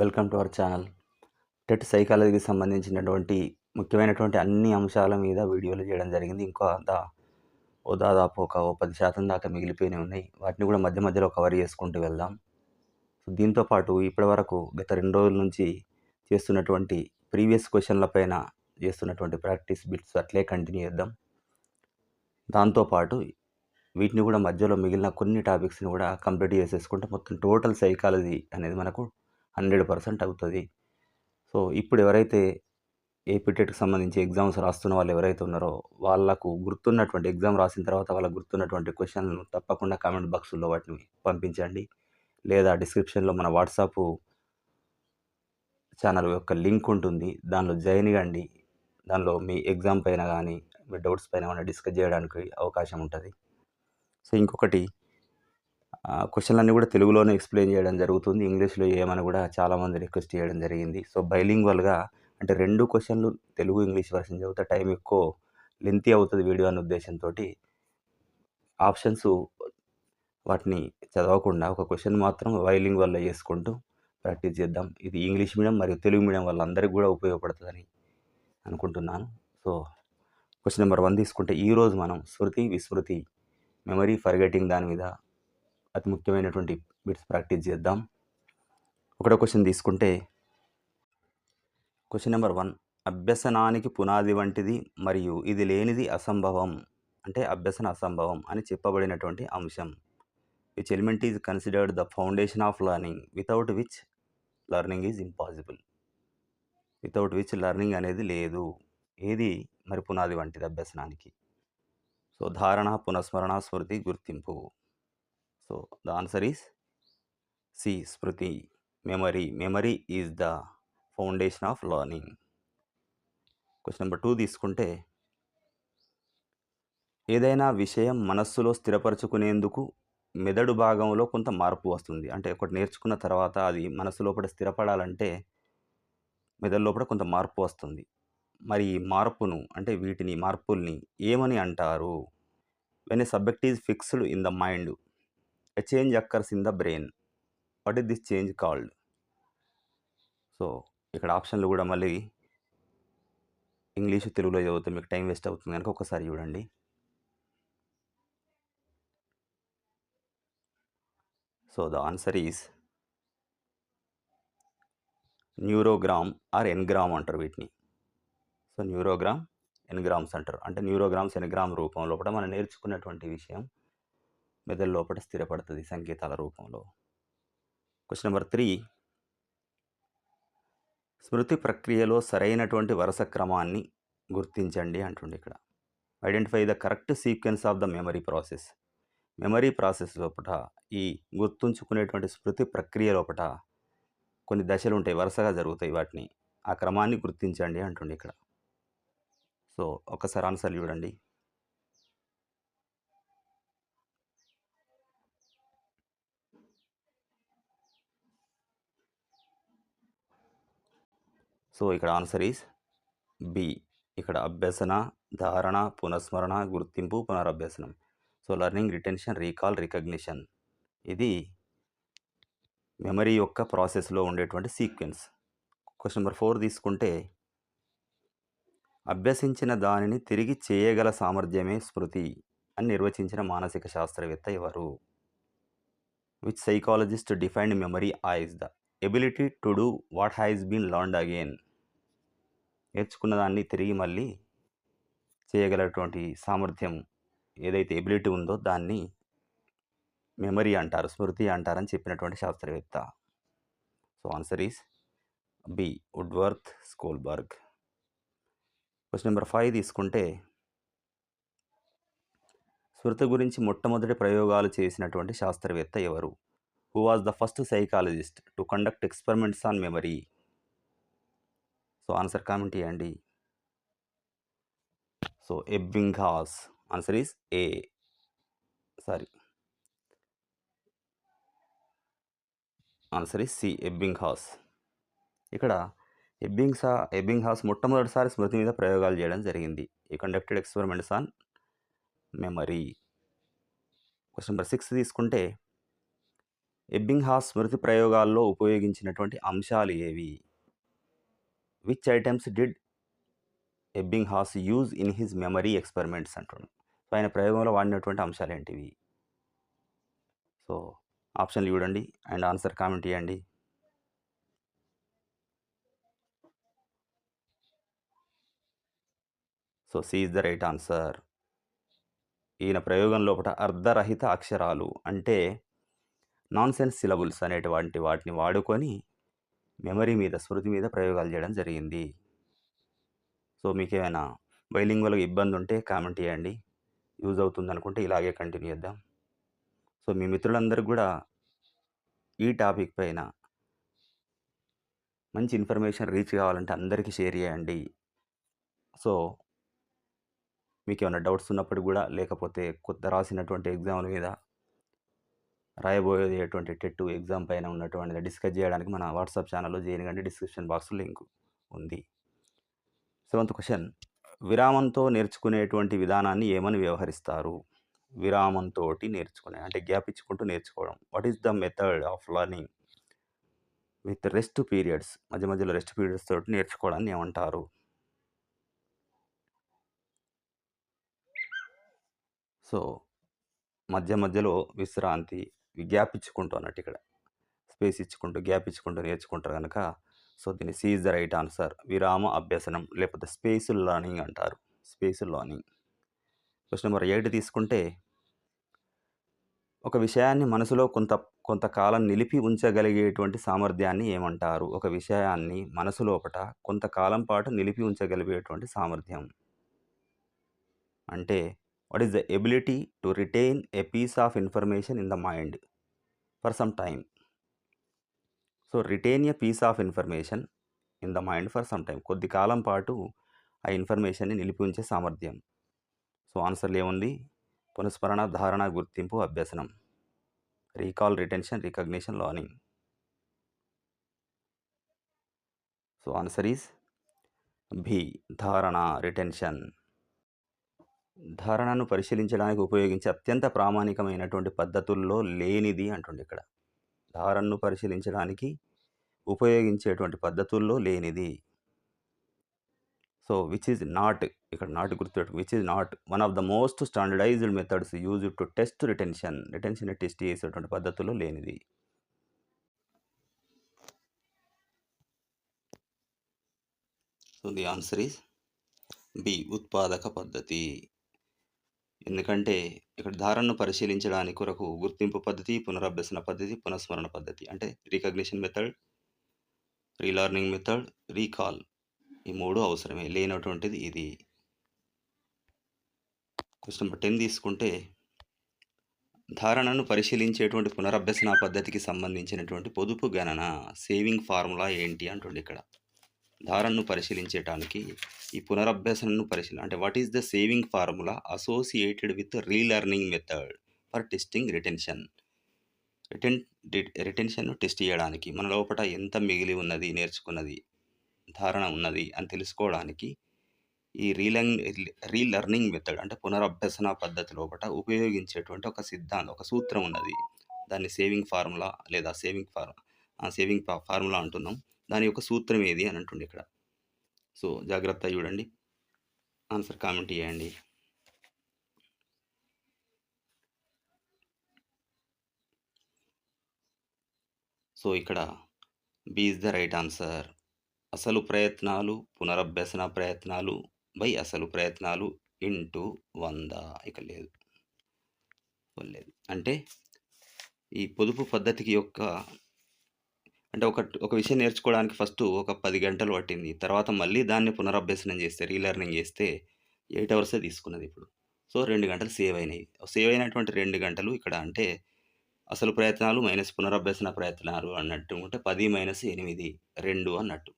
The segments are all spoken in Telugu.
Welcome to our channel. TET సైకాలజీకి సంబంధించినటువంటి ముఖ్యమైనటువంటి అన్ని అంశాల మీద వీడియోలు చేయడం జరిగింది. దాదాపు ఒక 10% దాకా మిగిలిపోయినవి ఉన్నాయి. వాటిని కూడా మధ్య మధ్యలో కవర్ చేసుకుంటూ వెళ్దాం. దీంతో పాటు ఇప్పటివరకు గత 2 రోజుల నుంచి చేస్తున్నటువంటి ప్రీవియస్ క్వశ్చన్ల పైన చేస్తున్నటువంటి ప్రాక్టీస్ బిట్స్ అట్లే కంటిన్యూ చేద్దాం. దాంతోపాటు వీటిని కూడా మధ్యలో మిగిలిన కొన్ని టాపిక్స్ని కూడా కంప్లీట్ చేసేసుకుంటే మొత్తం టోటల్ సైకాలజీ అనేది మనకు 100% అవుతుంది. సో ఇప్పుడు ఎవరైతే ఏపీటెట్కి సంబంధించి ఎగ్జామ్స్ రాస్తున్న వాళ్ళు ఎవరైతే ఉన్నారో వాళ్ళకు గుర్తున్నటువంటి ఎగ్జామ్ రాసిన తర్వాత వాళ్ళకు గుర్తున్నటువంటి క్వశ్చన్లను తప్పకుండా కామెంట్ బాక్సుల్లో వాటిని పంపించండి, లేదా డిస్క్రిప్షన్లో మన వాట్సాప్ ఛానల్ యొక్క లింక్ ఉంటుంది, దానిలో జాయిన్ కండి. దానిలో మీ ఎగ్జామ్ పైన కానీ మీ డౌట్స్ పైన ఏమైనా డిస్కస్ చేయడానికి అవకాశం ఉంటుంది. సో ఇంకొకటి, క్వశ్చన్లన్నీ కూడా తెలుగులోనే ఎక్స్ప్లెయిన్ చేయడం జరుగుతుంది. ఇంగ్లీష్లో ఏమని కూడా చాలామంది రిక్వెస్ట్ చేయడం జరిగింది. సో బైలింగ్వల్గా అంటే 2 క్వశ్చన్లు తెలుగు ఇంగ్లీష్ వర్షన్ చదివితే టైం ఎక్కువ లెంతీ అవుతుంది వీడియో అనే ఉద్దేశంతో ఆప్షన్స్ వాటిని చదవకుండా ఒక క్వశ్చన్ మాత్రం బైలింగ్వల్లో చేసుకుంటూ ప్రాక్టీస్ చేద్దాం. ఇది ఇంగ్లీష్ మీడియం మరియు తెలుగు మీడియం వాళ్ళందరికీ కూడా ఉపయోగపడుతుందని అనుకుంటున్నాను. సో క్వశ్చన్ నెంబర్ 1 తీసుకుంటే ఈరోజు మనం స్మృతి విస్మృతి మెమరీ ఫర్గెటింగ్ దాని మీద అతి ముఖ్యమైనటువంటి బిట్స్ ప్రాక్టీస్ చేద్దాం. ఒకటో క్వశ్చన్ తీసుకుంటే క్వశ్చన్ నెంబర్ 1, అభ్యసనానికి పునాది వంటిది మరియు ఇది లేనిది అసంభవం, అంటే అభ్యసన అసంభవం అని చెప్పబడినటువంటి అంశం. Which element is considered the foundation of learning without which learning is impossible. Without which learning అనేది లేదు. ఏది మరి పునాది వంటిది అభ్యసనానికి? సో ధారణ, పునఃస్మరణ, స్మృతి, గుర్తింపు. So the answer is C, స్మృతి. Memory is the foundation of learning. Question number 2 తీసుకుంటే, ఏదైనా విషయం మనస్సులో స్థిరపరచుకునేందుకు మెదడు భాగంలో కొంత మార్పు వస్తుంది. అంటే ఒకటి నేర్చుకున్న తర్వాత అది మనసు లోపల స్థిరపడాలంటే మెదడు లోపల కొంత మార్పు వస్తుంది. మరి ఈ మార్పును అంటే వీటిని మార్పుల్ని ఏమని అంటారు? When a subject is fixed in the mind, a change occurs in the brain. What is this change called? So ఇక్కడ ఆప్షన్లు కూడా మళ్ళీ ఇంగ్లీషు తెలుగులో చదివితే మీకు టైం వేస్ట్ అవుతుంది కనుక ఒకసారి చూడండి. So the answer is neurogram or engram అంటారు వీటిని. సో న్యూరోగ్రామ్, ఎన్గ్రామ్స్ అంటారు. అంటే న్యూరోగ్రామ్స్ ఎన్గ్రామ్ రూపం లోపల మనం నేర్చుకున్నటువంటి విషయం మెదడు లోపల స్థిరపడుతుంది సంకేతాల రూపంలో. క్వశ్చన్ నెంబర్ 3, స్మృతి ప్రక్రియలో సరైనటువంటి వరుస క్రమాన్ని గుర్తించండి అంటుండే ఇక్కడ. Identify the correct sequence of the memory process. Memory process లోపల ఈ గుర్తుంచుకునేటువంటి స్మృతి ప్రక్రియ లోపల కొన్ని దశలు ఉంటాయి, వరుసగా జరుగుతాయి. వాటిని ఆ క్రమాన్ని గుర్తించండి అంటుండే ఇక్కడ. సో ఒకసారి ఆన్సర్ చూడండి. సో ఇక్కడ ఆన్సర్ ఈస్ బి. ఇక్కడ అభ్యసన, ధారణ, పునఃస్మరణ, గుర్తింపు, పునరభ్యసనం. So learning, retention, recall, recognition. ఇది మెమరీ యొక్క ప్రాసెస్లో ఉండేటువంటి సీక్వెన్స్. క్వశ్చన్ నెంబర్ 4 తీసుకుంటే, అభ్యసించిన దానిని తిరిగి చేయగల సామర్థ్యమే స్మృతి అని నిర్వచించిన మానసిక శాస్త్రవేత్త ఎవరు? Which psychologist defined memory as the ability to do what has been learned again. నేర్చుకున్న దాన్ని తిరిగి మళ్ళీ చేయగలటువంటి సామర్థ్యం ఏదైతే ఎబిలిటీ ఉందో దాన్ని మెమరీ అంటారు, స్మృతి అంటారని చెప్పినటువంటి శాస్త్రవేత్త. So answer is B, Woodworth Schlosberg. Question number 5 తీసుకుంటే, స్మృతి గురించి మొట్టమొదటి ప్రయోగాలు చేసినటువంటి శాస్త్రవేత్త ఎవరు? Who was the first psychologist to conduct experiments on memory? So answer comment చేయండి. So Ebbinghaus. Answer is A. Answer is C, Ebbinghaus. ఇక్కడ ఎబ్బింగ్హాస్ మొట్టమొదటిసారి స్మృతి మీద ప్రయోగాలు చేయడం జరిగింది. He conducted experiments on memory. Question number 6 తీసుకుంటే, ఎబ్బింగ్హాస్ స్మృతి ప్రయోగాల్లో ఉపయోగించినటువంటి అంశాలు ఏవి? Which items did ఎబ్బింగ్హాస్ use in his memory experiments అంటుండు. సో, ఆయన ప్రయోగంలో వాడినటువంటి అంశాలేంటివి? సో, ఆప్షన్లు చూడండి అండ్ ఆన్సర్ కామెంట్ చేయండి. So, C is the right answer. ఈయన ప్రయోగం లోపట అర్ధరహిత అక్షరాలు అంటే నాన్‌సెన్స్ సిలబుల్స్ అనేటువంటి వాటిని వాడుకొని మెమరీ మీద, స్మృతి మీద ప్రయోగాలు చేయడం జరిగింది. సో, మీకేమైనా బైలింగ్వల్‌గా ఇబ్బందుంటే కామెంట్ చేయండి. యూజ్ అవుతుందనుకుంటే ఇలాగే కంటిన్యూ చేద్దాం. సో, మీ మిత్రులందరికి గూడా ఈ టాపిక్ పైన మంచి ఇన్ఫర్మేషన్ రీచ్ కావాలంటే అందరికీ షేర్ చేయండి. సో, మీకేమైనా డౌట్స్ ఉన్నప్పుడు గూడా లేకపోతే కొత్త రాసినటువంటి ఎగ్జామ్‌ల మీద రాయబోయేటువంటి టెట్ ఎగ్జామ్ పైన ఉన్నటువంటిది డిస్కస్ చేయడానికి మన వాట్సాప్ ఛానల్‌లో జాయిన్ కండి. డిస్క్రిప్షన్ బాక్స్‌లో లింక్ ఉంది. Seventh question. విరామంతో నేర్చుకునేటువంటి విధానాన్ని ఏమని వ్యవహరిస్తారు? విరామంతోటి నేర్చుకునే అంటే గ్యాప్ ఇచ్చుకుంటూ నేర్చుకోవడం. What is the method of learning with rest periods? మధ్య మధ్యలో రెస్ట్ పీరియడ్స్ తోటి నేర్చుకోవడాన్ని ఏమంటారు? సో, మధ్య మధ్యలో విశ్రాంతి, గ్యాప్ ఇచ్చుకుంటూ అన్నట్టు ఇక్కడ. స్పేస్ ఇచ్చుకుంటూ, గ్యాప్ ఇచ్చుకుంటూ నేర్చుకుంటారు గనక సో, దీన్ని C is the right answer. విరామ అభ్యసనం లేకపోతే స్పేస్డ్ లెర్నింగ్ అంటారు. Spaced learning. క్వెషన్ నెంబర్ 8 తీసుకుంటే ఒక విషయాన్ని మనసులో కొంతకాలం నిలిపి ఉంచగలిగేటువంటి సామర్థ్యాన్ని ఏమంటారు? ఒక విషయాన్ని మనసు లోపట కొంతకాలం పాటు నిలిపి ఉంచగలిగేటువంటి సామర్థ్యం. అంటే what is the ability to retain a piece of information in the mind for some time. So, retain a piece of information in the mind for some time. కొద్ది కాలం పాటు ఆ ఇన్ఫర్మేషన్‌ని నిలిపి ఉంచే సామర్థ్యం. సో, ఆన్సర్‌లో ఏముంది? పునఃస్మరణ, ధారణ, గుర్తింపు, అభ్యసనం. Recall, retention, recognition, learning. So, answer is B. ధారణ, రిటెన్షన్. ధారణను పరిశీలించడానికి ఉపయోగించే అత్యంత ప్రామాణికమైనటువంటి పద్ధతుల్లో లేనిది అంటుండు ఇక్కడ. ధారణను పరిశీలించడానికి ఉపయోగించేటువంటి పద్ధతుల్లో లేనిది. సో, విచ్ ఈజ్ నాట్ ఇక్కడ నాట్ గుర్తుపెట్టుకో. Which is not one of the most standardized methods used to test retention. రిటెన్షన్‌ని టెస్ట్ చేసేటువంటి పద్ధతుల్లో లేనిది. So, the answer is B. ఉత్పాదక పద్ధతి. ఎందుకంటే ఇక్కడ ధారణను పరిశీలించడానికి కొరకు గుర్తింపు పద్ధతి, పునరభ్యసన పద్ధతి, పునఃస్మరణ పద్ధతి. అంటే recognition method, relearning method, recall. ఈ 3 అవసరమే. లేనటువంటిది ఇది. క్వెషన్ నెంబర్ 10 తీసుకుంటే ధారణను పరిశీలించేటువంటి పునరభ్యసన పద్ధతికి సంబంధించినటువంటి పొదుపు గణన సేవింగ్ ఫార్ములా ఏంటి అంటుండు ఇక్కడ. ధారణను పరిశీలించటానికి ఈ పునరభ్యసనను అంటే what is the saving formula associated with relearning method for testing retention. రిటెన్షన్ను టెస్ట్ చేయడానికి మన లోపల ఎంత మిగిలి ఉన్నది, నేర్చుకున్నది, ధారణ ఉన్నది అని తెలుసుకోవడానికి ఈ రీలెర్నింగ్ మెథడ్ అంటే పునరభ్యసన పద్ధతి లోపల ఉపయోగించేటువంటి ఒక సూత్రం ఉన్నది. దాన్ని సేవింగ్ ఫార్ములా లేదా సేవింగ్ ఫార్ములా అంటున్నాం. దాని యొక్క సూత్రం ఏది అని అంటుండే ఇక్కడ. సో, జాగ్రత్తగా చూడండి. ఆన్సర్ కామెంట్ చేయండి. సో, ఇక్కడ B is the right answer. అసలు ప్రయత్నాలు, పునరభ్యసన ప్రయత్నాలు బై అసలు ప్రయత్నాలు ఇంటూ 100. ఇక లేదు. అంటే ఈ పొదుపు పద్ధతికి అంటే ఒక విషయం నేర్చుకోవడానికి ఫస్టు ఒక 10 గంటలు పట్టింది. తర్వాత మళ్ళీ దాన్ని పునరభ్యసనం చేస్తే, రీలెర్నింగ్ చేస్తే 8 అవర్సే తీసుకున్నది ఇప్పుడు. సో, 2 గంటలు సేవ్ అయినాయి. సేవ్ అయినటువంటి 2 గంటలు ఇక్కడ అంటే అసలు ప్రయత్నాలు మైనస్ పునరభ్యసన ప్రయత్నాలు అన్నట్టు ఉంటే 10 - 8 2 అన్నట్టు.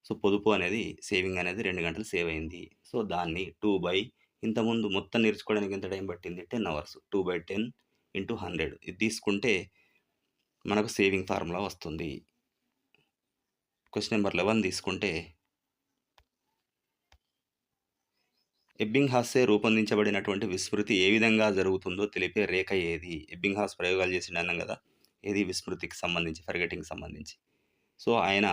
సో, పొదుపు అనేది సేవింగ్ అనేది 2 గంటలు సేవ్ అయింది. సో, దాన్ని 2 ఇంతకుముందు మొత్తం నేర్చుకోవడానికి ఎంత టైం పట్టింది? 10 అవర్స్. 2/10 × 100 ఇది తీసుకుంటే మనకు సేవింగ్ ఫార్ములా వస్తుంది. క్వెషన్ నెంబర్ 11 తీసుకుంటే ఎబ్బింగ్హాస్చే రూపొందించబడినటువంటి విస్మృతి ఏ విధంగా జరుగుతుందో తెలిపే రేఖ ఏది? ఎబ్బింగ్హాస్ ప్రయోగాలు చేసిండు అన్నాం కదా! ఏది విస్మృతికి సంబంధించి, ఫర్గెటింగ్‌కి సంబంధించి. సో, ఆయన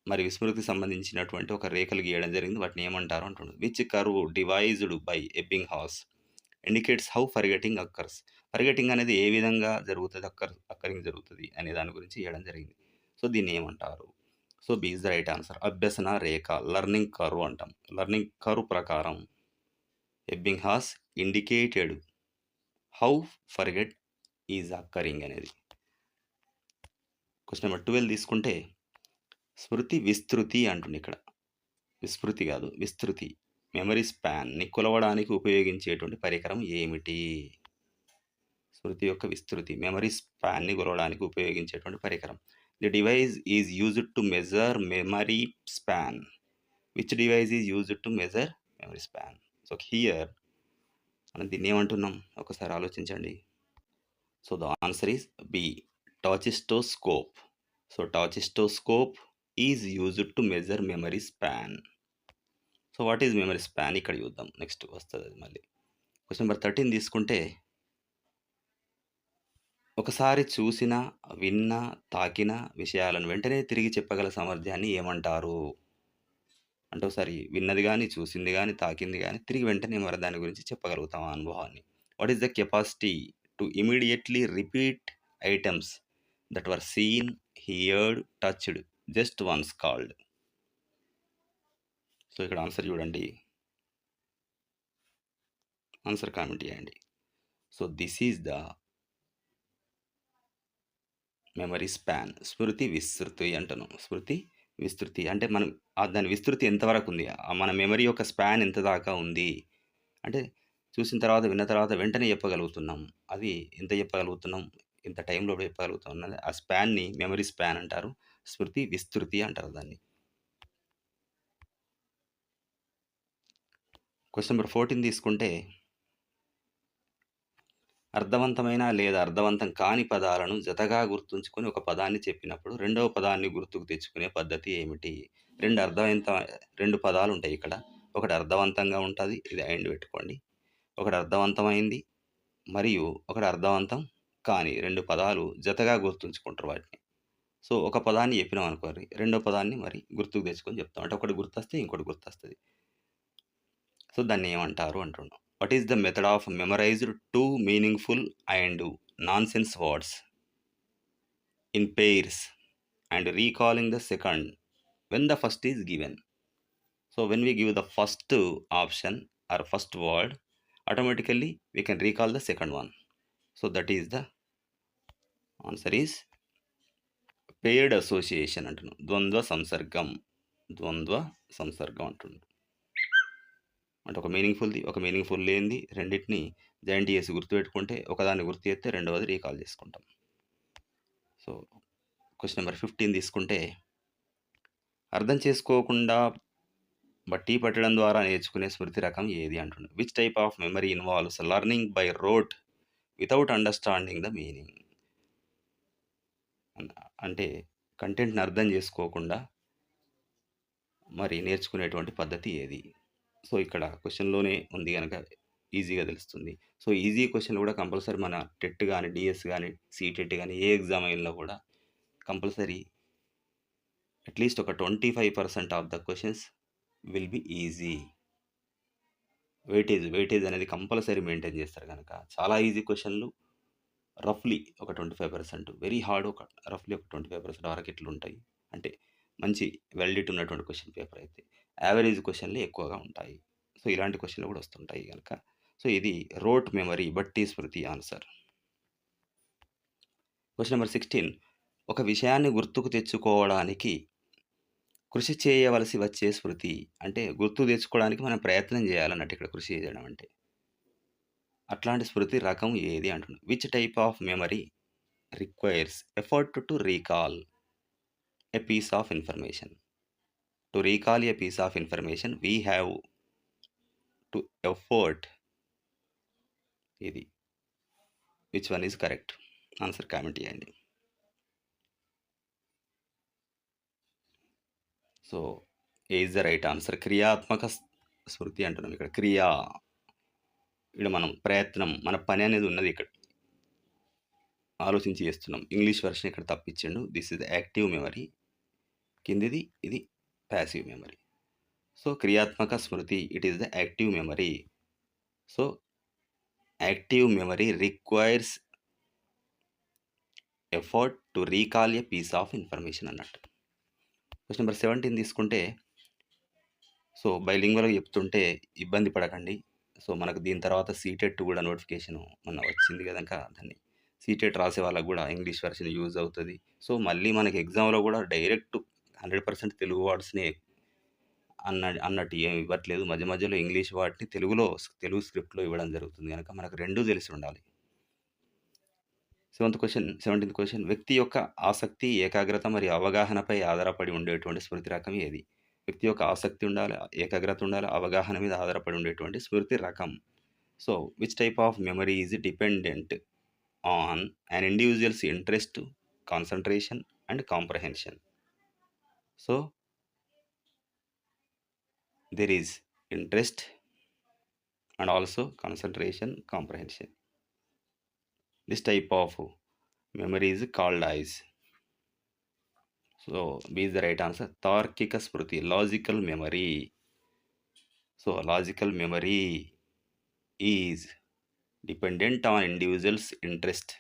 మరి విస్మృతికి సంబంధించినటువంటి ఒక రేఖలు గీయడం జరిగింది. వాటిని ఏమంటారు అంటుండు. Which curve devised by Ebbinghaus indicates how forgetting occurs. Forgetting అనేది ఏ విధంగా జరుగుతది, అక్కరింగ్ జరుగుతది అనే దాని గురించి ఇయ్యడం జరిగింది. సో, దీన్ని ఏమంటారు? So, B is the right answer. అభ్యసన రేఖ, లెర్నింగ్ కర్వ్ అంటాం. లెర్నింగ్ కర్వ్ ప్రకారం Ebbinghaus indicated how forget is occurring అనేది. క్వెషన్ నెంబర్ 12 తీసుకుంటే స్మృతి విస్తృతి అంటుంది ఇక్కడ. విస్మృతి కాదు, విస్తృతి. మెమరీ స్పాన్‌ని కొలవడానికి ఉపయోగించేటువంటి పరికరం ఏమిటి? స్మృతి యొక్క విస్తృతి, మెమరీ స్పాన్‌ని కొలవడానికి ఉపయోగించేటువంటి పరికరం. The device is used to measure memory span. Which device is used to measure memory span? So, here మనం దీన్ని ఏమంటున్నాం? ఒకసారి ఆలోచించండి. So, the answer is B, tachistoscope. So, tachistoscope is used to measure memory span. So, what is memory span? ఇక్కడ చూద్దాం. నెక్స్ట్ వస్తది అది మళ్ళీ. క్వెషన్ నెంబర్ 13 తీసుకుంటే ఒకసారి చూసిన, విన్న, తాకిన విషయాలను వెంటనే తిరిగి చెప్పగల సామర్థ్యాన్ని ఏమంటారు? అంటే ఒకసారి విన్నది గాని, చూసింది గాని, తాకింది గాని తిరిగి వెంటనే మరి దాని గురించి చెప్పగలుగుతాం ఆ అనుభవాన్ని. What is the capacity to immediately repeat items that were seen, heard, touched just once called. So, ఇక్కడ ఆన్సర్ చూడండి. ఆన్సర్ కామెంట్ చేయండి. So, this is the memory span. స్మృతి విస్తృతి అంటున్నాం. స్మృతి విస్తృతి అంటే మనం దాని విస్తృతి ఎంతవరకు ఉంది? మన మెమరీ యొక్క స్పాన్ ఎంత దాకా ఉంది? అంటే చూసిన తర్వాత, విన్న తర్వాత వెంటనే చెప్పగలుగుతున్నాం. అది ఎంత చెప్పగలుగుతున్నాం? ఇంత టైంలో చెప్పగలుగుతాం అన్నది ఆ స్పాన్‌ని మెమరీ స్పాన్ అంటారు. స్మృతి విస్తృతి అంటారు దాన్ని. క్వెషన్ నంబర్ 14 తీసుకుంటే అర్థవంతమైన లేదా అర్థవంతం కాని పదాలను జతగా గుర్తుంచుకొని ఒక పదాన్ని చెప్పినప్పుడు రెండవ పదాన్ని గుర్తుకు తెచ్చుకునే పద్ధతి ఏమిటి? 2 పదాలు ఉంటాయి ఇక్కడ. ఒకటి అర్థవంతంగా ఉంటది. ఇది అండ్ పెట్టుకోండి. ఒకటి అర్థవంతమైంది మరియు ఒకటి అర్థవంతం కాని 2 పదాలు జతగా గుర్తుంచుకుంటారు వాటిని. సో, ఒక పదాన్ని చెప్పినాం అనుకోండి. రెండో పదాన్ని మరి గుర్తుకు తెచ్చుకొని చెప్తాం. అంటే ఒకటి గుర్తొస్తే ఇంకోటి గుర్తొస్తది. సో, దాన్ని ఏమంటారు అంటున్నాం. What is the method of memorized 2 meaningful and nonsense words in pairs and recalling the second when the first is given? So, when we give the first option or first word, automatically we can recall the second one. So, that is the answer is paired association అంటున్నాం. ద్వంద్వ సంసర్గం. ద్వంద్వ సంసర్గం అంటున్నాం. అంటే ఒక మీనింగ్‌ఫుల్‌ది, ఒక మీనింగ్‌ఫుల్ లేనిది రెండిటిని జాయింట్ చేసి గుర్తుపెట్టుకుంటే ఒకదాన్ని గుర్తు చేస్తే రెండవది రీకాల్ చేసుకుంటాం. సో, క్వెషన్ నెంబర్ 15 తీసుకుంటే అర్థం చేసుకోకుండా బట్టి పట్టడం ద్వారా నేర్చుకునే స్మృతి రకం ఏది అంటుండు. Which type of memory involves learning by wrote without understanding the meaning? అంటే కంటెంట్‌ని అర్థం చేసుకోకుండా మరి నేర్చుకునేటువంటి పద్ధతి ఏది? సో, ఇక్కడ క్వెషన్‌లోనే ఉంది గనక ఈజీగా తెలుస్తుంది. సో, ఈజీ క్వెషన్‌లు కూడా కంపల్సరీ మన టెట్ గాని, డీఎస్ గాని, సీటెట్ గాని ఏ ఎగ్జామ్ అయినా కూడా కంపల్సరీ అట్‌లీస్ట్ ఒక 25% of the questions will be easy. Weightage అనేది కంపల్సరీ మెయింటైన్ చేస్తారు గనక చాలా ఈజీ క్వెషన్‌లు రఫ్‌లీ ఒక 25%, వెరీ హార్డ్ ఒక రఫ్‌లీ ఒక 25% వరకు ఇట్లుంటాయి. అంటే మంచి వెల్డిట్ ఉన్నటువంటి క్వెషన్ పేపర్ అయితే. యావరేజ్ క్వెషన్‌లే ఎక్కువగా ఉంటాయి. సో, ఇలాంటి క్వెషన్‌లు కూడా వస్తుంటాయి గనక. సో, ఇది రోట్ మెమరీ బట్టి స్మృతి ఆన్సర్. క్వెషన్ నెంబర్ 16 ఒక విషయాన్ని గుర్తుకు తెచ్చుకోవడానికి కృషి చేయవలసి వచ్చే స్మృతి. అంటే గుర్తుకు తెచ్చుకోవడానికి మనం ప్రయత్నం చేయాలన్నట్టు ఇక్కడ కృషి చేయడం అంటే. అట్లాంటి స్మృతి రకం ఏది అంటున్నాం. Which type of memory requires effort to recall a piece of information? To recall a piece of information, we have to effort. ఇది which one is correct? Answer comment చేయండి. So, A is the right answer? క్రియాత్మక స్మృతి అంటున్నాం ఇక్కడ. క్రియా ఇక్కడ మనం ప్రయత్నం, మన పని అనేది ఉన్నది ఇక్కడ. ఆలోచించి చేస్తున్నాం. ఇంగ్లీష్ వెర్షన్ ఇక్కడ తప్పిచ్చిండు. This is active memory. కిందిది ఇది ప్యాసివ్ మెమరీ. సో, క్రియాత్మక స్మృతి it is the active memory. So, active memory requires effort to recall a piece of information అన్నట్టు. క్వెషన్ నెంబర్ 17 తీసుకుంటే, సో, బైలింగ్వల్‌గా చెప్తుంటే ఇబ్బంది పడకండి. సో, మనకు దీని తర్వాత సీటెట్ కూడా నోటిఫికేషను మొన్న వచ్చింది గనక దాన్ని సీటెట్ రాసే వాళ్ళకి గూడా ఇంగ్లీష్ వెర్షన్ యూజ్ అవుతది. సో, మళ్ళీ మనకి ఎగ్జామ్‌లో గూడా డైరెక్ట్ 100% తెలుగు వర్డ్స్‌నే అన్నట్టు ఏమి ఇవ్వట్లేదు. మధ్య మధ్యలో ఇంగ్లీష్ వాటిని తెలుగు స్క్రిప్ట్‌లో ఇవ్వడం జరుగుతుంది గనక మనకు 2 తెలిసి ఉండాలి. 17థ్ క్వెషన్ వ్యక్తి యొక్క ఆసక్తి, ఏకాగ్రత మరియు అవగాహనపై ఆధారపడి ఉండేటువంటి స్మృతి రకం ఏది? వ్యక్తి యొక్క ఆసక్తి ఉండాలి, ఏకాగ్రత ఉండాలి, అవగాహన మీద ఆధారపడి ఉండేటువంటి స్మృతి రకం. So, which type of memory is dependent on an individuals interest, concentration and comprehension. So, there is interest and also concentration, comprehension. This type of memory is called as. So, B is the right answer. Tarkika Smriti, logical memory. So, logical memory is dependent on individual's interest,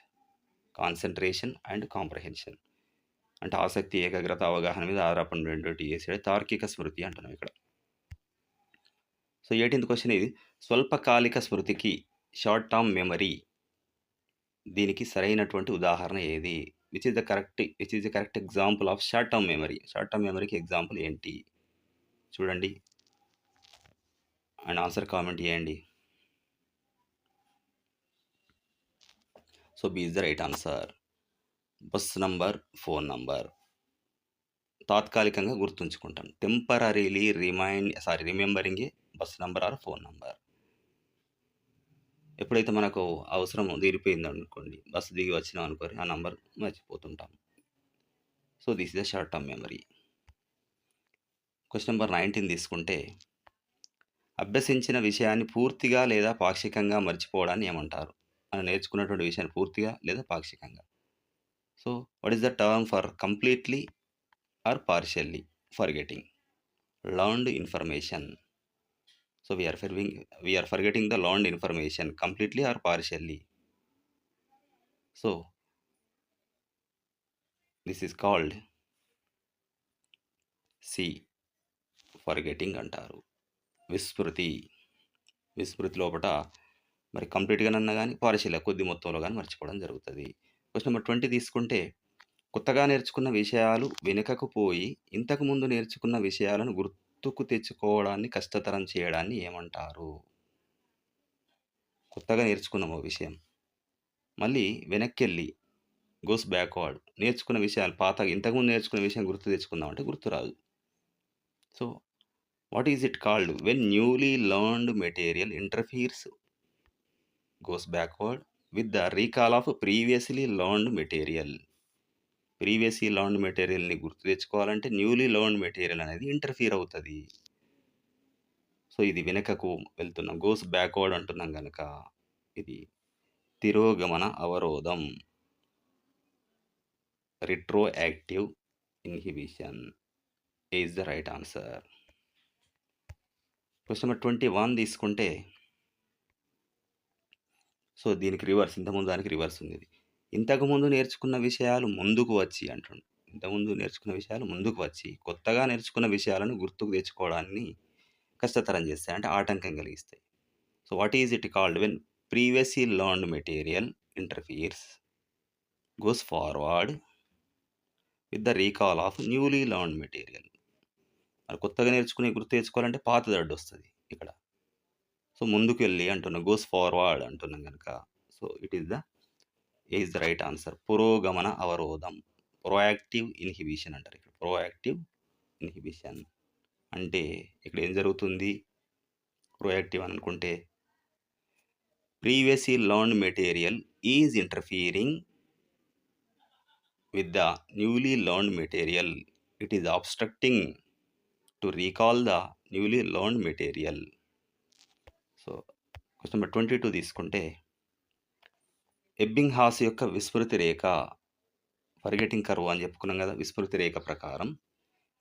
concentration and comprehension. అంటే ఆసక్తి, ఏకాగ్రత, అవగాహన మీద ఆధారపడినటువంటి చేసేది తార్కిక స్మృతి అంటున్నాం ఇక్కడ. సో, 18th క్వెషన్ ఇది స్వల్పకాలిక స్మృతికి షార్ట్ టర్మ్ మెమరీ దీనికి సరైనటువంటి ఉదాహరణ ఏది? Which is the correct example of short term memory? Short term మెమరీకి ఎగ్జాంపుల్ ఏంటి? చూడండి అండ్ ఆన్సర్ కామెంట్ చేయండి. So, B is the right answer. Bus number, phone number తాత్కాలికంగా గుర్తుంచుకుంటాం. Temporarily remembering a bus number or phone number. ఎప్పుడైతే మనకు అవసరం తీరిపోయింది అనుకోండి, బస్సు దిగి వచ్చినాం అనుకోని ఆ నంబర్ మర్చిపోతుంటాం. So, this is the short term memory. Question number 19 తీసుకుంటే, అభ్యసించిన విషయాన్ని పూర్తిగా లేదా పాక్షికంగా మర్చిపోవడాన్ని ఏమంటారు? మనం నేర్చుకున్నటువంటి విషయాన్ని పూర్తిగా లేదా పాక్షికంగా. So, what is the term for completely or partially forgetting? Learned information. So, we are forgetting the learned information completely or partially. So, this is called C. Forgetting అంటారు. విస్మృతి లోపట మరి కంప్లీట్‌గానన్నా గానీ, పార్షియల్‌గా కొద్ది మొత్తంలో గానీ మర్చిపోవడం జరుగుతది. క్వెషన్ నెంబర్ 20 తీసుకుంటే, కొత్తగా నేర్చుకున్న విషయాలు వెనుకకు పోయి, ఇంతకుముందు నేర్చుకున్న విషయాలను గుర్తుకు తెచ్చుకోవడాన్ని కష్టతరం చేయడాన్ని ఏమంటారు? కొత్తగా నేర్చుకున్నాం ఓ విషయం. మళ్ళీ వెనక్కెళ్ళి గోస్ బ్యాక్‌వర్డ్ నేర్చుకున్న విషయాలు ఇంతకుముందు నేర్చుకున్న విషయం గుర్తు తెచ్చుకుందాం అంటే గుర్తురాదు. So, what is it called when newly learned material interferes goes backward with the recall of previously learned material? Previously learned మెటీరియల్ని గుర్తు తెచ్చుకోవాలంటే న్యూలీ లెర్న్డ్ మెటీరియల్ అనేది ఇంటర్ఫియర్ అవుతుంది. సో, ఇది వెనుకకు వెళ్తున్నాం, గోస్ బ్యాక్వర్డ్ అంటున్నాం కనుక ఇది తిరోగమన అవరోధం, retroactive inhibition is the right answer. Question number 21 తీసుకుంటే, సో, దీనికి రివర్స్, ఇంతకుముందు దానికి రివర్స్ ఉంది ఇది. ఇంతకుముందు నేర్చుకున్న విషయాలు ముందుకు వచ్చి అంటుండు. ఇంతకుముందు నేర్చుకున్న విషయాలు ముందుకు వచ్చి, కొత్తగా నేర్చుకున్న విషయాలను గుర్తుకు తెచ్చుకోవడాన్ని కష్టతరం చేస్తాయి, అంటే ఆటంకం కలిగిస్తాయి. So, what is it called when previously learned material interferes goes forward with the recall of newly learned material? మరి కొత్తగా నేర్చుకుని గుర్తు తెచ్చుకోవాలంటే పాతది అడ్డొస్తుంది ఇక్కడ. సో, ముందుకు వెళ్ళి అంటున్నాం, గోస్ ఫార్వర్డ్ అంటున్నాం కనుక so, it is the right answer. పురోగమన అవరోధం, ప్రోయాక్టివ్ ఇన్హిబిషన్ అంటారు ఇక్కడ. ప్రోయాక్టివ్ ఇన్హిబిషన్ అంటే ఇక్కడ ఏం జరుగుతుంది? ప్రోయాక్టివ్ అని అనుకుంటే previously learned material is interfering with the newly learned material. It is obstructing to recall the newly learned material. So, question number 22 తీసుకుంటే, ఎబ్బింగ్హాస్ యొక్క విస్మృతి రేఖ ఫర్గెటింగ్ కర్వ్ అని చెప్పుకున్నాం కదా. విస్మృతి రేఖ ప్రకారం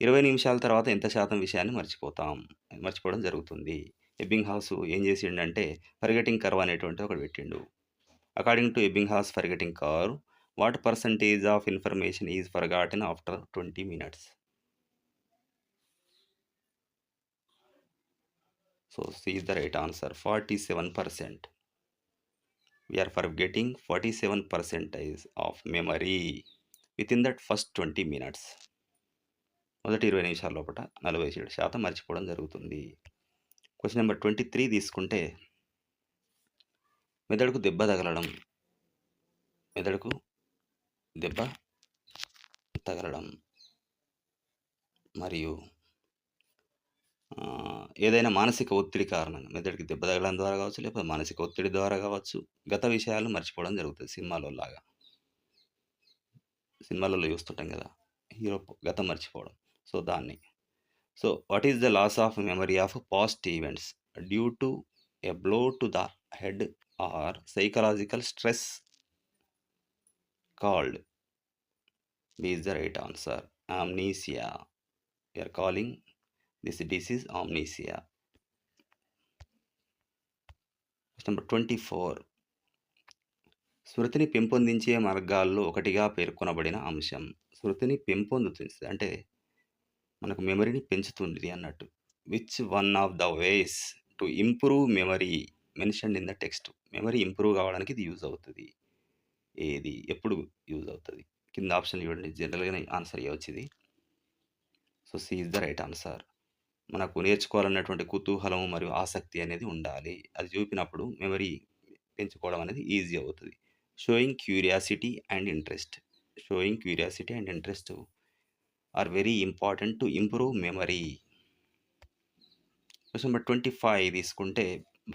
20 నిమిషాల తర్వాత ఎంత శాతం విషయాన్ని మర్చిపోవడం జరుగుతుంది. ఎబ్బింగ్హాస్ ఏం చేసిండంటే ఫర్గెటింగ్ కర్వ్ అనేటువంటి ఒకటి పెట్టిండు. According to Ebbinghaus forgetting curve, what percentage of information is forgotten after 20 minutes? So C is the right answer, 47%. We are forgetting 47% of memory within that first 20 minutes. మొదటి 20 నిమిషాల లోపల 47% మర్చిపోవడం జరుగుతుంది. క్వశ్చన్ నెంబర్ 23 తీసుకుంటే, మెదడుకు దెబ్బ తగలడం మరియు ఏదైనా మానసిక ఒత్తిడి కారణంగా మెదడుకి దెబ్బ తగలడం ద్వారా కావచ్చు, లేకపోతే మానసిక ఒత్తిడి ద్వారా కావచ్చు, గత విషయాలు మర్చిపోవడం జరుగుతుంది. సినిమాలలో చూస్తుంటాం కదా, హీరో గతం మర్చిపోవడం. So what is the loss of memory of past events due to a blow to the head or psychological stress called? B is the right answer, amnesia. We are calling this disease amnesia. Question number 24. స్మృతిని పెంపొందించే మార్గాల్లో ఒకటిగా పేర్కొనబడిన అంశం. స్మృతిని పెంపొందుతుంది అంటే మనకు మెమరీని పెంచుతుంది అన్నట్టు. Which one of the ways to improve memory mentioned in the text? Memory improve కావడానికి ఇది యూజ్ అవుతుంది. ఏది, ఎప్పుడు యూజ్ అవుతుంది? కింద ఆప్షన్ ఇవ్వండి, జనరల్గానే ఆన్సర్ ఇవ్వచ్చు ఇది. So C is the right answer. మనకు నేర్చుకోవాలన్నటువంటి కుతూహలం మరియు ఆసక్తి అనేది ఉండాలి. అది చూపినప్పుడు మెమరీ పెంచుకోవడం అనేది ఈజీ అవుతుంది. Showing curiosity and interest are very important to improve memory. Question number 25 తీసుకుంటే,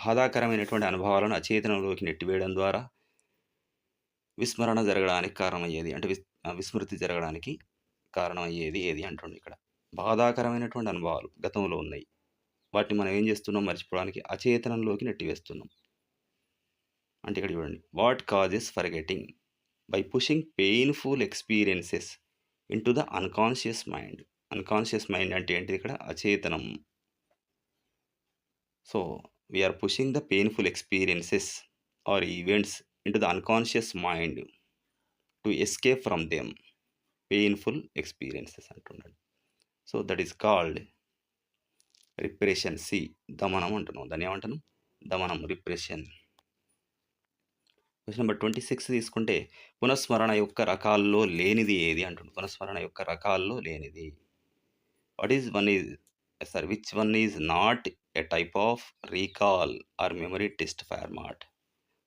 బాధాకరమైనటువంటి అనుభవాలను అచేతనంలోకి నెట్టివేయడం ద్వారా విస్మరణ జరగడానికి కారణమయ్యేది, అంటే విస్మృతి జరగడానికి కారణమయ్యేది ఏది అంటుండే. ఇక్కడ బాధాకరమైనటువంటి అనుభవాలు గతంలో ఉన్నాయి, వాటిని మనం ఏం చేస్తున్నాం, మర్చిపోవడానికి అచేతనంలోకి నెట్టివేస్తున్నాం. అంటే ఇక్కడ చూడండి, what causes forgetting? By pushing painful experiences into the unconscious mind. Unconscious mind అంటే ఏంటిది? ఇక్కడ అచేతనం. So we are pushing the painful experiences or events into the unconscious mind to escape from them. Painful experiences అంటున్నాడు. So that is called repression. C, దమనం అంటున్నాం. దాన్ని ఏమంటాను? దమనం, రిప్రెషన్. క్వశ్చన్ నెంబర్ 26 తీసుకుంటే, పునఃస్మరణ యొక్క రకాల్లో లేనిది ఏది అంటుంది. పునఃస్మరణ యొక్క రకాల్లో లేనిది. Which one is not a type of recall or memory test format?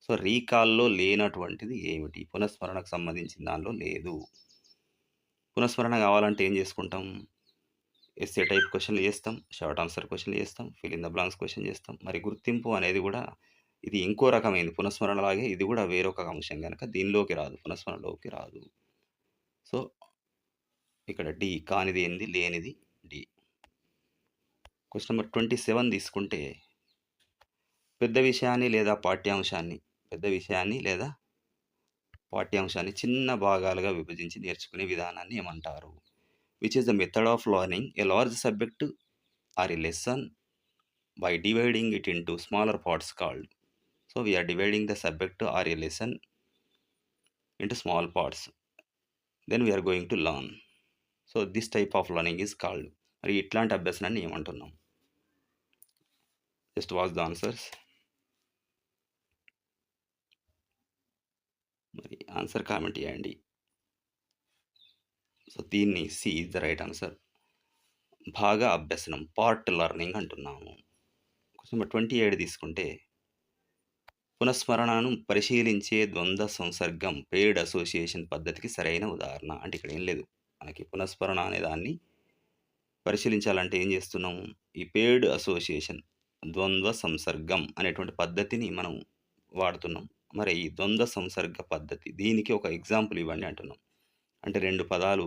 So రీకాల్లో లేనటువంటిది ఏమిటి? పునఃస్మరణకు సంబంధించిన దానిలో లేదు. పునఃస్మరణ కావాలంటే ఏం చేసుకుంటాం? ఎస్ఏ టైప్ క్వశ్చన్లు చేస్తాం, షార్ట్ ఆన్సర్ క్వశ్చన్లు చేస్తాం, fill in the blanks question చేస్తాం. మరి గుర్తింపు అనేది కూడా ఇది ఇంకో రకమైనది. పునఃస్మరణ లాగే ఇది కూడా వేరొక అంశం కనుక దీనిలోకి రాదు, పునఃస్మరణలోకి రాదు. సో ఇక్కడ డి, కానిది ఏంది, లేనిది డి. క్వశ్చన్ నెంబర్ 27 తీసుకుంటే, పెద్ద విషయాన్ని లేదా పాఠ్యాంశాన్ని చిన్న భాగాలుగా విభజించి నేర్చుకునే విధానాన్ని ఏమంటారు? Which is the method of learning a large subject or a lesson by dividing it into smaller parts called? So we are dividing the subject or a lesson into small parts, then we are going to learn. So this type of learning is called. మరి ఇట్లాంటి అభ్యసనాన్ని ఏమంటున్నాం? Just watch the answers. మరి ఆన్సర్ కామెంట్ చేయండి. సో దీన్ని C is the right answer, భాగా అభ్యసనం, పార్ట్ లర్నింగ్ అంటున్నాము. క్వశ్చన్ నెంబర్ 28 తీసుకుంటే, పునఃస్మరణను పరిశీలించే ద్వంద్వ సంసర్గం పెయిడ్ అసోసియేషన్ పద్ధతికి సరైన ఉదాహరణ. అంటే ఇక్కడ ఏం లేదు, మనకి పునఃస్మరణ అనే దాన్ని పరిశీలించాలంటే ఏం చేస్తున్నాము? ఈ పెయిడ్ అసోసియేషన్, ద్వంద్వ సంసర్గం అనేటువంటి పద్ధతిని మనం వాడుతున్నాం. మరి ఈ ద్వంద్వ సంసర్గ పద్ధతి, దీనికి ఒక ఎగ్జాంపుల్ ఇవ్వండి అంటున్నాం. అంటే రెండు పదాలు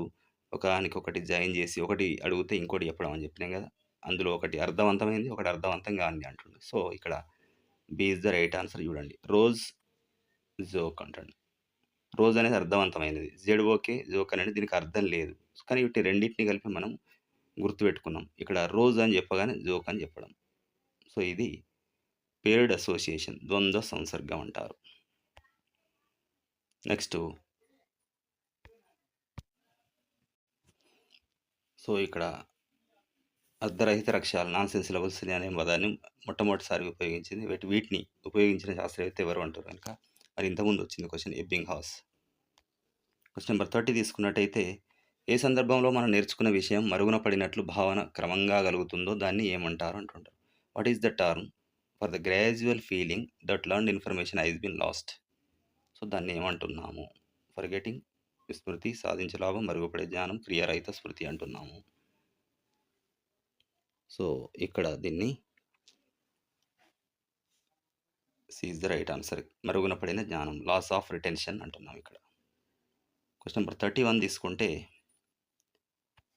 ఒకదానికొకటి జాయిన్ చేసి ఒకటి అడిగితే ఇంకోటి చెప్పడం అని చెప్పినాం కదా. అందులో ఒకటి అర్థవంతమైంది, ఒకటి అర్థవంతం కానిది అంటుంది. సో ఇక్కడ B is the right answer. చూడండి, రోజ్ జోక్ అంటాడు. రోజు అనేది అర్థవంతమైనది. జెడ్ జోక్ అనేది దీనికి అర్థం లేదు. కానీ వీటి రెండిటిని కలిపి మనం గుర్తుపెట్టుకున్నాం. ఇక్కడ రోజు అని చెప్పగానే జోక్ అని చెప్పడం. సో, ఇది పేర్డ్ అసోసియేషన్ ద్వంద్వ సంసర్గం అంటారు. నెక్స్టు సో, ఇక్కడ అర్ధరహిత లక్ష్యాలు నాన్‌సెన్స్ సిలబుల్స్ అనే పదాన్ని మొట్టమొదటిసారి ఉపయోగించింది. వీటిని ఉపయోగించిన శాస్త్రవేత్త ఎవరు అంటారు కనుక మరి ఇంతకుముందు వచ్చింది క్వెషన్ ఎబ్బింగ్హాస్. క్వెషన్ నెంబర్ 30 తీసుకున్నట్టయితే ఏ సందర్భంలో మనం నేర్చుకున్న విషయం మరుగున పడినట్లు భావన క్రమంగా కలుగుతుందో దాన్ని ఏమంటారు అంటుంటారు. What is the term for the gradual feeling that learned information has been lost? So, దాన్ని ఏమంటున్నాము? ఫర్గెటింగ్, విస్మృతి, సాధించే లాభం, మరుగుపడే జ్ఞానం, క్రియారహిత స్మృతి అంటున్నాము. సో, ఇక్కడ దీన్ని C is the right answer. మరుగున పడిన జ్ఞానం, లాస్ ఆఫ్ రిటెన్షన్ అంటున్నాం ఇక్కడ. క్వెషన్ నెంబర్ 31 తీసుకుంటే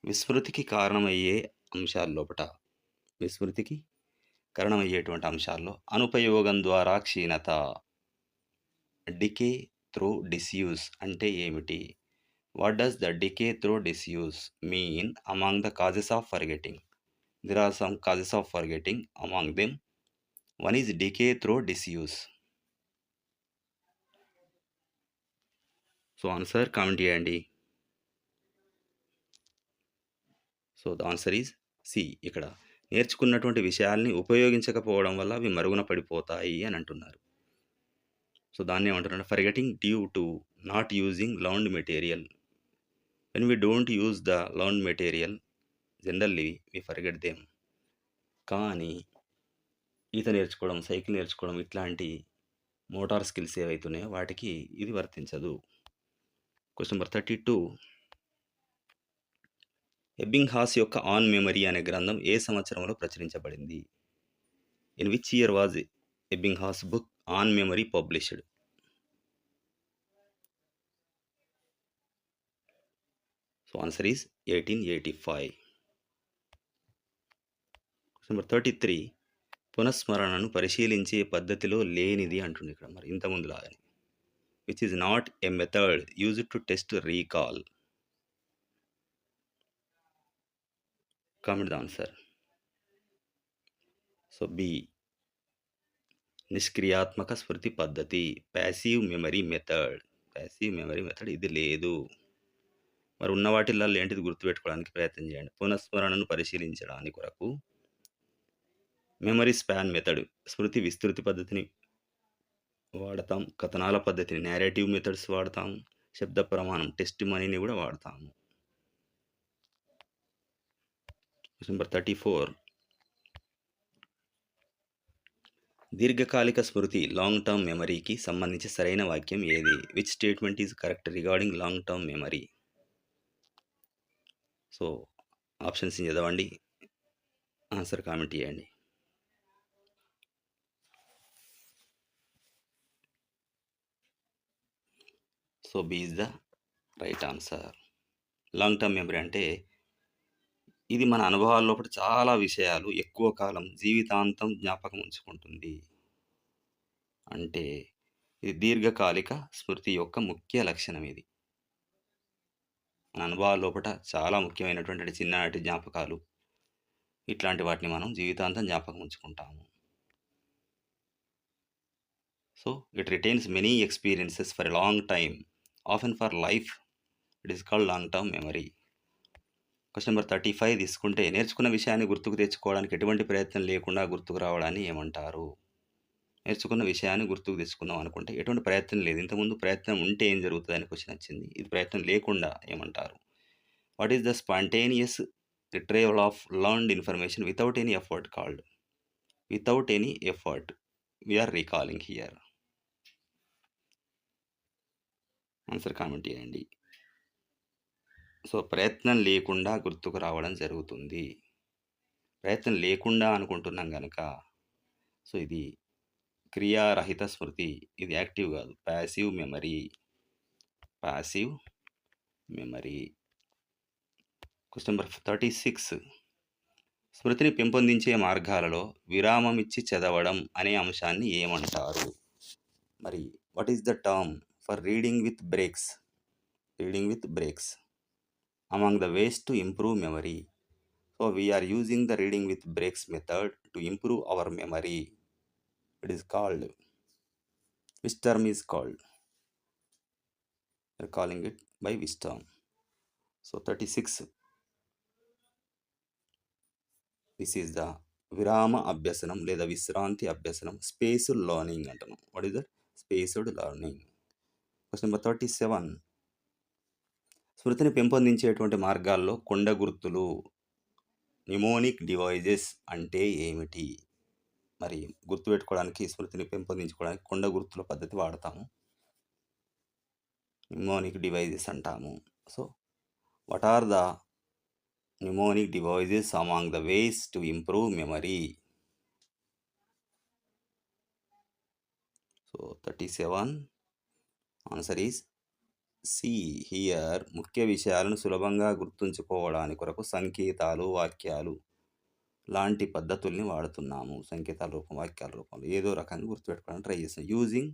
విస్మృతికి కారణమయ్యే విస్మృతికి కారణమయ్యేటువంటి అంశాల్లో అనుపయోగం ద్వారా క్షీణత, డికే త్రూ డిస్యూజ్ అంటే ఏమిటి? What does the decay through disuse mean among the causes of forgetting? There are some causes of forgetting. Among them, one is decay through disuse. So, answer comment చేయండి. So, the answer is C. ఇక్కడ నేర్చుకున్నటువంటి విషయాల్ని ఉపయోగించకపోవడం వల్ల అవి మరుగున పడిపోతాయి అని అంటున్నారు. సో, దాన్ని ఏమంటున్నారు? Forgetting due to not using learned material. When we don't use the learned material generally we forget them. కానీ ఈత నేర్చుకోవడం, సైకిల్ నేర్చుకోవడం ఇట్లాంటి మోటార్ స్కిల్స్ ఏవైతున్నాయో వాటికి ఇది వర్తించదు. క్వెషన్ నెంబర్ 32 ఎబ్బింగ్హాస్ యొక్క ఆన్ మెమరీ అనే గ్రంథం ఏ సంవత్సరంలో ప్రచురించబడింది? In which year was Ebbinghaus book on memory published? So, answer is 1885. Question number 33 పునఃస్మరణను పరిశీలించే పద్ధతిలో లేనిది అంటుంది ఇక్కడ. మరి ఇంతకుముందు లాగానే which is not a method used to test recall. Comment the answer. So, B నిష్క్రియాత్మక స్మృతి పద్ధతి, ప్యాసివ్ మెమరీ మెథడ్ ఇది లేదు. మరి ఉన్న వాటిల్లో ఏంటిది గుర్తుపెట్టుకోవడానికి ప్రయత్నం చేయండి. పునఃస్మరణను పరిశీలించడానికి కొరకు మెమరీ స్పాన్ మెథడ్, స్మృతి విస్తృతి పద్ధతిని వాడతాం, కథనాల పద్ధతిని నేరేటివ్ మెథడ్స్ వాడతాం, శబ్ద ప్రమాణం టెస్ట్ మనీని కూడా వాడతాము. నెంబర్ 34 దీర్ఘకాలిక స్మృతి లాంగ్ టర్మ్ మెమరీకి సంబంధించి సరైన వాక్యం ఏది? Which statement is correct regarding long term memory? So, options చదవండి, ఆన్సర్ కామెంట్ చేయండి. So, B is the right answer. Long term memory అంటే ఇది మన అనుభవాల లోపల చాలా విషయాలు ఎక్కువ కాలం జీవితాంతం జ్ఞాపకం ఉంచుకుంటుంది. అంటే ఇది దీర్ఘకాలిక స్మృతి యొక్క ముఖ్య లక్షణం. ఇది మన అనుభవాల లోపల చాలా ముఖ్యమైనటువంటి చిన్ననాటి జ్ఞాపకాలు ఇట్లాంటి వాటిని మనం జీవితాంతం జ్ఞాపకం ఉంచుకుంటాము. So, it retains many experiences for a long time, often for life. It is called long term memory. Question number 35 తీసుకుంటే నేర్చుకున్న విషయాన్ని గుర్తుకు తెచ్చుకోవడానికి ఎటువంటి ప్రయత్నం లేకుండా గుర్తుకు రావడాన్ని ఏమంటారు? నేర్చుకున్న విషయాన్ని గుర్తుకు తెచ్చుకుందాం అనుకుంటే ఎటువంటి ప్రయత్నం లేదు. ఇంతకుముందు ప్రయత్నం ఉంటే ఏం జరుగుతుంది అని క్వశ్చన్ వచ్చింది. ఇది ప్రయత్నం లేకుండా ఏమంటారు? What is the spontaneous retrieval of learned information without any effort called? Without any effort we are recalling here. Answer comment చేయండి. సో, ప్రయత్నం లేకుండా గుర్తుకు రావడం జరుగుతుంది. ప్రయత్నం లేకుండా అనుకుంటున్నాం కనుక సో, ఇది క్రియారహిత స్మృతి, ఇది యాక్టివ్ కాదు, ప్యాసివ్ మెమరీ. క్వెషన్ నెంబర్ 36 స్మృతిని పెంపొందించే మార్గాలలో విరామం ఇచ్చి చదవడం అనే అంశాన్ని ఏమంటారు? మరి what is the term for reading with breaks. Among the ways to improve memory. So we are using the reading with breaks method to improve our memory. It is called, which term is called? We are calling it by which term? So 36. This is the విరామ అభ్యసనం లేదా విశ్రాంతి అభ్యసనం, స్పేస్డ్ లర్నింగ్ అంటున్నాం. What is that? Spaced learning. Question number 37. స్మృతిని పెంపొందించేటువంటి మార్గాల్లో కొండ గుర్తులు, న్యూమోనిక్ డివైజెస్ అంటే ఏమిటి? మరి గుర్తుపెట్టుకోవడానికి, స్మృతిని పెంపొందించుకోవడానికి కొండ గుర్తుల పద్ధతి వాడతాము, న్యూమోనిక్ డివైజెస్ అంటాము. So what are the mnemonic devices among the ways to improve memory? So 37 answer is C. Here ముఖ్య విషయాలను సులభంగా గుర్తుంచుకోవడానికి కొరకు సంకేతాలు, వాక్యాలు లాంటి పద్ధతుల్ని వాడుతున్నాము. సంకేతాల రూపం, వాక్యాల రూపంలో ఏదో రకంగా గుర్తుపెట్టుకోవడానికి ట్రై చేస్తాం. Using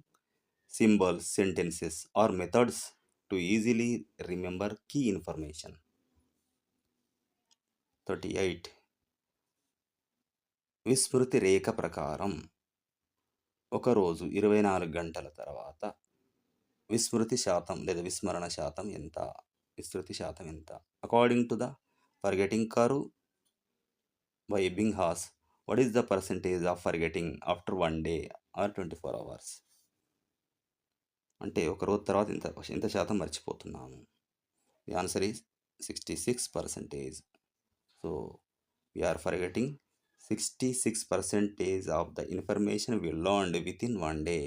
symbols, sentences or methods to easily remember key information. 38. విస్మృతి రేఖ ప్రకారం ఒకరోజు 24 గంటల తర్వాత విస్మృతి శాతం లేదా విస్మరణ శాతం ఎంత? విస్మృతి శాతం ఎంత? According to the forgetting curve by Ebbinghaus, what is the percentage of forgetting after 1 day or 24 hours? అంటే ఒక రోజు తర్వాత ఎంత శాతం మర్చిపోతున్నాము? The answer is 66%. So we are forgetting 66% of the information we learned within 1 day.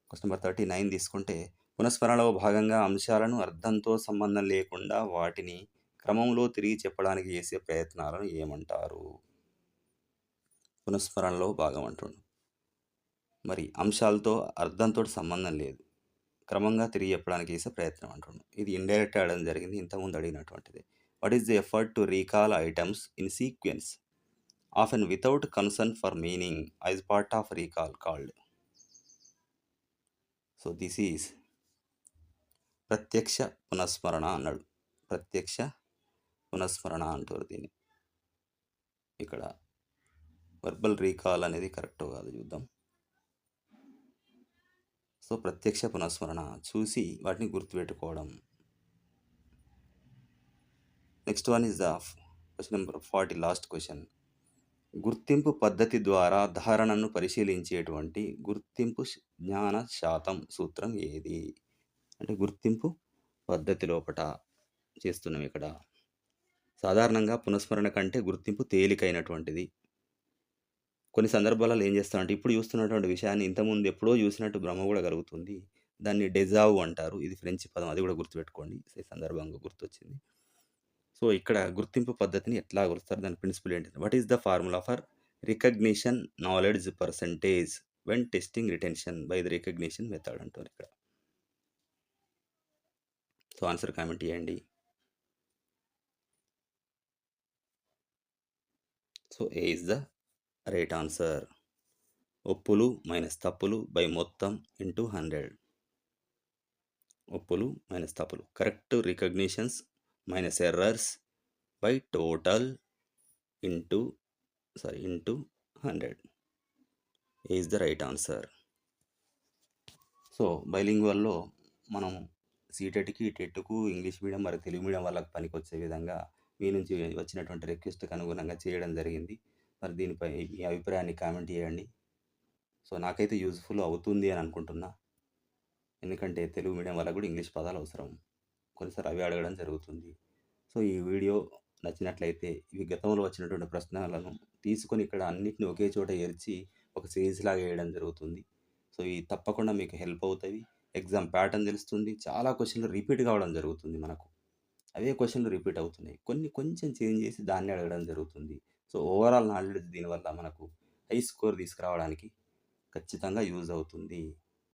Question number 39 తీసుకుంటే, పునఃస్మరణలో భాగంగా అంశాలను అర్థంతో సంబంధం లేకుండా వాటిని క్రమంలో తిరిగి చెప్పడానికి చేసే ప్రయత్నాలను ఏమంటారు? పునఃస్మరణలో భాగం అంటుండు, మరి అంశాలతో అర్థంతో సంబంధం లేదు, క్రమంగా తిరిగి చెప్పడానికి చేసే ప్రయత్నం అంటుండు. ఇది ఇండైరెక్ట్ అడగడం జరిగింది, ఇంతకుముందు అడిగినటువంటిది. What is the effort to recall items in sequence often without concern for meaning as part of recall called? So this is ప్రత్యక్ష పునఃస్మరణ అన్నాడు. ప్రత్యక్ష పునఃస్మరణ అంటారు దీన్ని. ఇక్కడ వర్బల్ రీకాల్ అనేది కరెక్ట్ కాదు, చూద్దాం. సో ప్రత్యక్ష పునఃస్మరణ, చూసి వాటిని గుర్తుపెట్టుకోవడం. Next one is the question number 40, last question. గుర్తింపు పద్ధతి ద్వారా ధారణను పరిశీలించేటువంటి గుర్తింపు జ్ఞాన శాతం సూత్రం ఏది? అంటే గుర్తింపు పద్ధతి లోపట చేస్తున్నాం. ఇక్కడ సాధారణంగా పునఃస్మరణ కంటే గుర్తింపు తేలికైనటువంటిది. కొన్ని సందర్భాలలో ఏం చేస్తామంటే, ఇప్పుడు చూస్తున్నటువంటి విషయాన్ని ఇంతకుముందు ఎప్పుడో చూసినట్టు భ్రమ కూడా కలుగుతుంది. దాన్ని డెజావు అంటారు. ఇది ఫ్రెంచ్ పదం, అది కూడా గుర్తుపెట్టుకోండి, ఈ సందర్భంగా గుర్తొచ్చింది. సో ఇక్కడ గుర్తింపు పద్ధతిని ఎట్లా గుర్తారు, దాని ప్రిన్సిపల్ ఏంటి? What is the formula for recognition knowledge percentage when testing retention by the recognition method అంటారు ఇక్కడ. సో ఆన్సర్ కామెంట్ చేయండి. So A is the right answer. ఒప్పులు మైనస్ తప్పులు బై మొత్తం ఇంటూ 100. ఒప్పులు మైనస్ తప్పులు, correct recognitions minus errors by total into 100 is the right answer. So బైలింగ్వల్లో మనం సీటెట్కి, టెట్కు, ఇంగ్లీష్ మీడియం మరియు తెలుగు మీడియం వాళ్ళకి పనికొచ్చే విధంగా మీ నుంచి వచ్చినటువంటి రిక్వెస్ట్కి అనుగుణంగా చేయడం జరిగింది. మరి దీనిపై మీ అభిప్రాయాన్ని కామెంట్ చేయండి. సో నాకైతే యూజ్ఫుల్ అవుతుంది అని అనుకుంటున్నా, ఎందుకంటే తెలుగు మీడియం వాళ్ళకు కూడా ఇంగ్లీష్ పదాలు అవసరం, కొన్నిసార్లు అవి అడగడం జరుగుతుంది. సో ఈ వీడియో నచ్చినట్లయితే ఇవి గతంలో వచ్చినటువంటి ప్రశ్నలను తీసుకొని ఇక్కడ అన్నిటిని ఒకే చోట ఏర్చి ఒక సిరీస్ లాగా వేయడం జరుగుతుంది. సో ఇవి తప్పకుండా మీకు హెల్ప్ అవుతాయి. ఎగ్జామ్ ప్యాటర్న్ తెలుస్తుంది. చాలా క్వశ్చన్లు రిపీట్ కావడం జరుగుతుంది, మనకు అవే క్వశ్చన్లు రిపీట్ అవుతున్నాయి, కొన్ని కొంచెం చేంజ్ చేసి దాన్ని అడగడం జరుగుతుంది. సో ఓవరాల్ నాలెడ్జ్ దీనివల్ల మనకు హై స్కోర్ తీసుకురావడానికి ఖచ్చితంగా యూజ్ అవుతుంది.